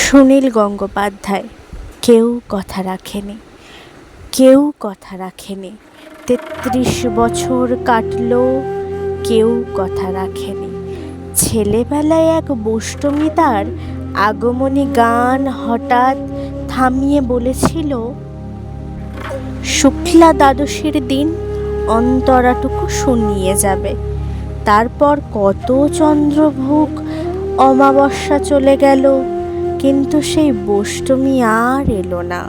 সুনীল গঙ্গোপাধ্যায়। কেউ কথা রাখেনি, কেউ কথা রাখেনি। ৩৩ বছর কাটলো, কেউ কথা রাখেনি। ছেলেবেলায় এক বোষ্টমী তার আগমনী গান হঠাৎ থামিয়ে বলেছিল, শুক্লা দ্বাদশীর দিন অন্তরাটুকু শুনিয়ে যাবে। তারপর কত চন্দ্রভোগ অমাবস্যা চলে গেল, কিন্তু সেই বোষ্টমী আর এলো না।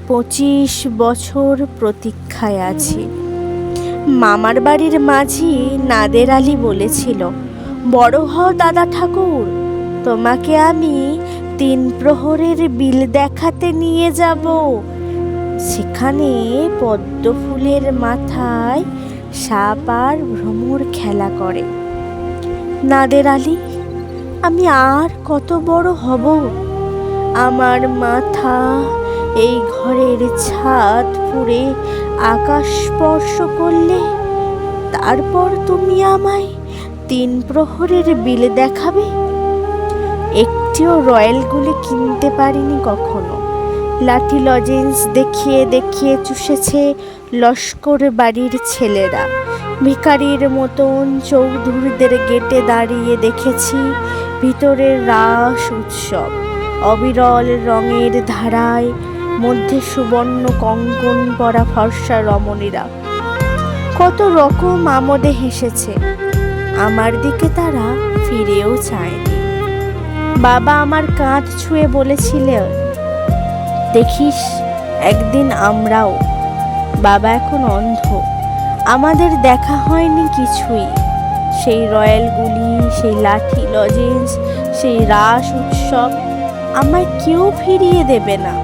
২৫ বছর প্রতীক্ষায় আছি। মামার বাড়ির মাঝি নাদের আলী বলেছিল, বড় হও দাদা ঠাকুর, তোমাকে আমি ৩ প্রহরের বিল দেখাতে নিয়ে যাব। সেখানে পদ্ম ফুলের মাথায় সাপ আর ভ্রমর খেলা করে। নাদের আলী, আমি আর কত বড় হব? আমার মাথা এই ঘরের ছাদ পুড়ে আকাশ স্পর্শ করলে তারপর তুমি আমায় ৩ প্রহরের বিল দেখাবে? একটিও রয়্যালগুলি কিনতে পারিনি কখনো। লাঠি লজেন্স দেখিয়ে দেখিয়ে চুষেছে লস্কর বাড়ির ছেলেরা। ভিখারির মতন চৌধুরীদের গেটে দাঁড়িয়ে দেখেছি ভিতরের রাস উৎসব, অবিরল রঙের ধারায়, মধ্যে সুবর্ণ কঙ্কণ পরা ফর্সা রমণীরা কত রকম আমোদে হেসেছে। আমার দিকে তারা ফিরেও চায়নি। বাবা আমার কাঁধ ছুঁয়ে বলেছিল, দেখিস একদিন আমরাও। বাবা এখন অন্ধ, আমাদের দেখা হয়নি কিছুই। সেই রয়্যালগুলি, সেই লাঠি লজেন্স, সেই রাস উৎসব আমায় কেউ ফিরিয়ে দেবে না।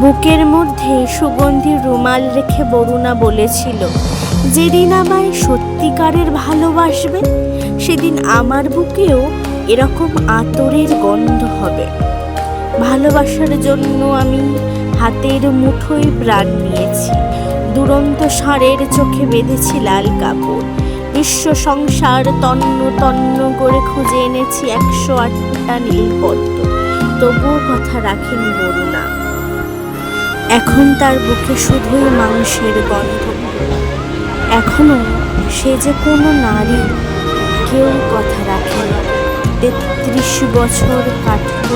বুকের মধ্যে সুগন্ধি রুমাল রেখে বরুণা বলেছিল, যেদিন আমায় সত্যিকারের ভালোবাসবে সেদিন আমার বুকেও এরকম আতরের গন্ধ হবে। ভালোবাসার জন্য আমি হাতের মুঠোয় প্রাণ নিয়েছি। দুরন্ত ষাঁড়ের চোখে বেঁধেছি লাল কাপড়। বিশ্ব সংসার তন্ন তন্ন করে খুঁজে এনেছি ১০৮টা নীলপদ্ম, তবুও কথা রাখেনি বরুণা। এখন তার বুকে শুধুই মাংসের গন্ধ। এখনো সে যে কোনো নারী, কেউ কথা রাখে না। ৩৩ বছর কাটল,